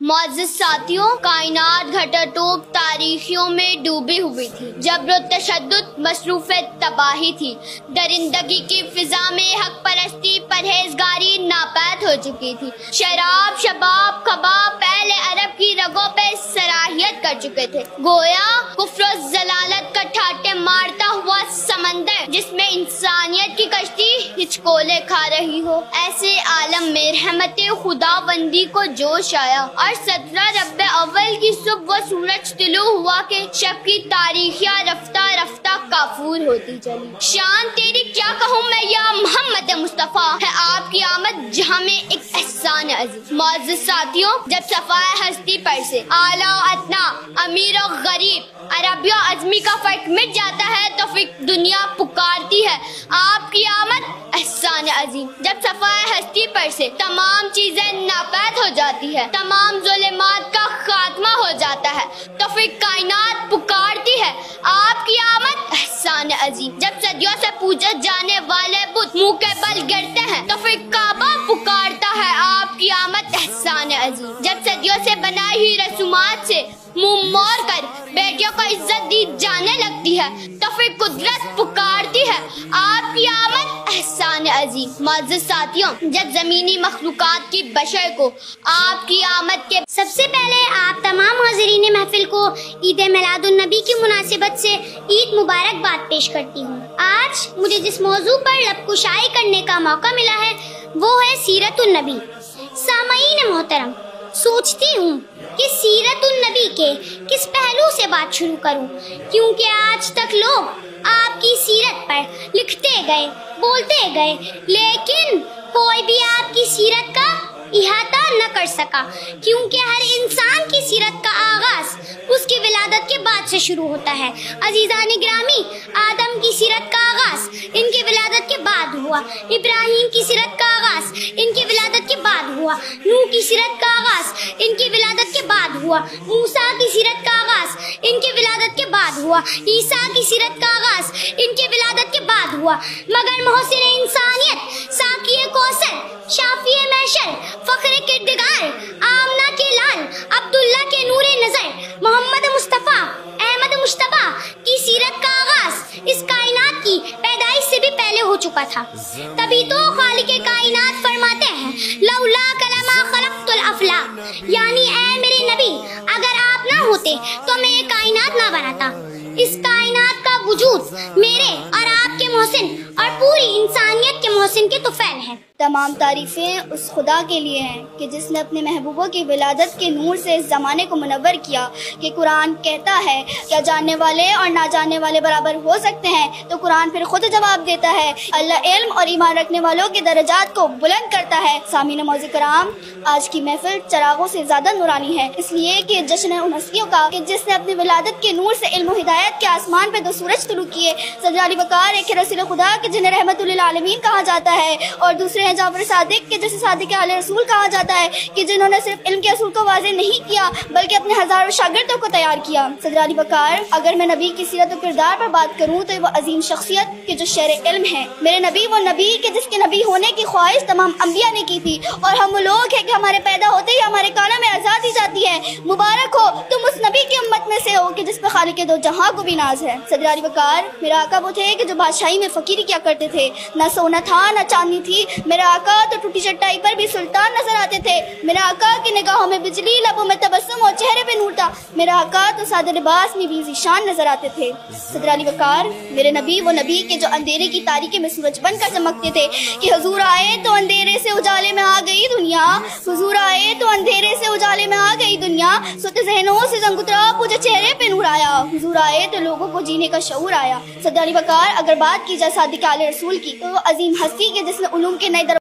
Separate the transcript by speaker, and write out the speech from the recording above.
Speaker 1: معزز ساتھیوں، کائنات گھٹاٹوپ تاریخیوں میں ڈوبی ہوئی تھی، جبر و تشدد مصروف تباہی تھی، درندگی کی فضا میں حق پرستی پرہیزگاری ناپید ہو چکی تھی، شراب شباب کباب پہل عرب کی رگوں پہ صلاحیت کر چکے تھے، گویا کفر و ضلالت کا ٹھاٹے مارتا ہوا سمندر جس میں انسانیت کی کشتی ہچکولے کھا رہی ہو۔ ایسے عالم میں رحمت خدا بندی کو جوش آیا اور 17 ربیع اول کی صبح وہ سورج طلوع ہوا کہ شب کی تاریخیاں رفتہ رفتہ کافور ہوتی چلی۔ شان تیری کیا کہوں میں یا محمد مصطفیٰ، ہے آپ کی آمد جہاں میں ایک احسان عظیم۔ معزز ساتھیوں، جب صفائے ہستی پر سے اعلیٰ و ادنا، امیر و غریب، عربی و عجمی کا فرق مٹ جاتا ہے تو پھر دنیا پکارتی ہے آپ کی آمد احسان عظیم۔ جب صفائے ہستی پر سے تمام چیزیں ناپید ہو جاتی ہے، تمام ظلمات کا خاتمہ ہو جاتا ہے تو پھر کائنات پکارتی ہے آپ کی آمد احسان عظیم۔ جب صدیوں سے پوجے جانے والے بت منہ کے بل گرتے ہیں تو پھر کعبہ پکارتا ہے آپ کی آمد احسان عظیم۔ جب صدیوں سے بنائی ہوئی رسومات سے منہ موڑ کر بیٹیوں کو عزت دی جانے لگتی ہے تو پھر قدرت پکارتی ہے آپ کی آمد احسان عظیم۔ معزز ساتھیوں، جب زمینی مخلوقات کی بشر کو آپ کی آمد کے
Speaker 2: سب سے پہلے آپ تمام حاضرین محفل کو عید میلاد النبی کی مناسبت سے عید مبارکباد پیش کرتی ہوں۔ آج مجھے جس موضوع پر لب کشائی کرنے کا موقع ملا ہے وہ ہے سیرت النبی۔ سامعین محترم، سوچتی ہوں کہ سیرت النبی کے کس پہلو سے بات شروع کروں، کیونکہ آج تک لوگ آپ کی سیرت پر لکھتے گئے، بولتے گئے، لیکن کوئی بھی آپ کی سیرت کا احاطہ نہ کر سکا، کیونکہ ہر انسان کی سیرت کا آغاز اس کی ولادت کے بعد سے شروع ہوتا ہے۔ عزیزان گرامی، آدم کی سیرت کا آغاز ان کی ولادت کے بعد ہوا، ابراہیم کی سیرت کا آغاز ان کی ولادت کے بعد ہوا، نوح کی سیرت کا آغاز ان کی ولادت کے بعد ہوا، موسیٰ کی سیرت کا آغاز ان کی ولادت کے بعد ہوا، عیسیٰ کی سیرت کا آغاز ان کی ولادت کے بعد ہوا، مگر محسن انسانیت، ساقی کوثر، شافی محشر، فخر کردگار، آمنہ کے لال، عبداللہ کے نور نظر، محمد مصطفیٰ احمد مجتبیٰ کی سیرت کا آغاز اس کائنات کی پیدائش سے بھی پہلے ہو چکا تھا۔ تبھی تو خالق کائنات فرماتے ہیں لولا کلمہ خلقت الافلاق، یعنی اے میرے نبی، اگر آپ نہ ہوتے تو میں یہ کائنات نہ بناتا۔ اس کائنات کا وجود میرے اور آپ کے محسن اور پوری انسانیت کے محسن کے طفیل ہے۔
Speaker 3: تمام تعریفیں اس خدا کے لیے ہیں کہ جس نے اپنے محبوبوں کی ولادت کے نور سے اس زمانے کو منور کیا، کہ قرآن کہتا ہے کیا جاننے والے اور نہ جاننے والے برابر ہو سکتے ہیں؟ تو قرآن پھر خود جواب دیتا ہے، اللہ علم اور ایمان رکھنے والوں کے درجات کو بلند کرتا ہے۔ سامعین معزز کرام، آج کی محفل چراغوں سے زیادہ نورانی ہے، اس لیے کہ جشن ان ہستیوں کا کہ جس نے اپنی ولادت کے نور سے علم و ہدایت کے آسمان پہ 2 سورج طلوع کیے، صدر علی بکار ایک رسول خدا کہ جنہیں رحمت للعالمین کہا جاتا ہے، اور دوسرے ہیں جعفر صادق کہ جسے صادق اہل رسول کہا جاتا ہے، کہ جنہوں نے صرف علم کے اصول کو واضح نہیں کیا بلکہ اپنے ہزاروں شاگردوں کو تیار کیا۔ صدر علی بکار، اگر میں نبی کی سیرت و کردار پر بات کروں تو وہ عظیم شخصیت کہ جو شیر علم ہے، میرے نبی وہ نبی کہ جس کے نبی ہونے کی خواہش تمام انبیاء نے کی تھی، اور ہم وہ لوگ ہیں کہ ہمارے پیدا ہوتے ہی ہمارے کانوں میں اذان دی جاتی ہے، مبارک ہو تم اس نبی کی امت میں سے ہو کہ جس پر خالق دو جہاں کو بھی ناز ہے۔ صدر علی بکار، میرا آقا وہ تھے کہ جو بادشاہی میں فقیری کیا کرتے تھے، نہ سونا تھا نہ چاندنی تھی، میرا آقا تو ٹوٹی چٹائی پر بھی سلطان نظر آتے تھے، میرا آقا کی نگاہوں میں بجلی، لبوں میں تبسم اور چہرے پہ نور تھا، میرا آقا تو سادہ لباس میں بھی ذیشان نظر آتے تھے۔ صدر علی بکار، میرے نبی وہ نبی کہ جو اندھیرے کی تاریکی میں سورج بن کر چمکتے تھے، کہ حضور آئے تو اندھیرے سے اجالے میں آ گئی دنیا، حضور آئے تو اندھیرے سے اجالے میں آ گئی دنیا، سوتے ذہنوں سے زنگ اترا پوجے چہرے پہ نور آیا، حضور آئے تو لوگوں کو جینے کا شعور آیا۔ صدر علی بکار، اگر بات کی جائے صادق اہل رسول کی تو وہ عظیم ہستی کے جس نے علوم کے نئے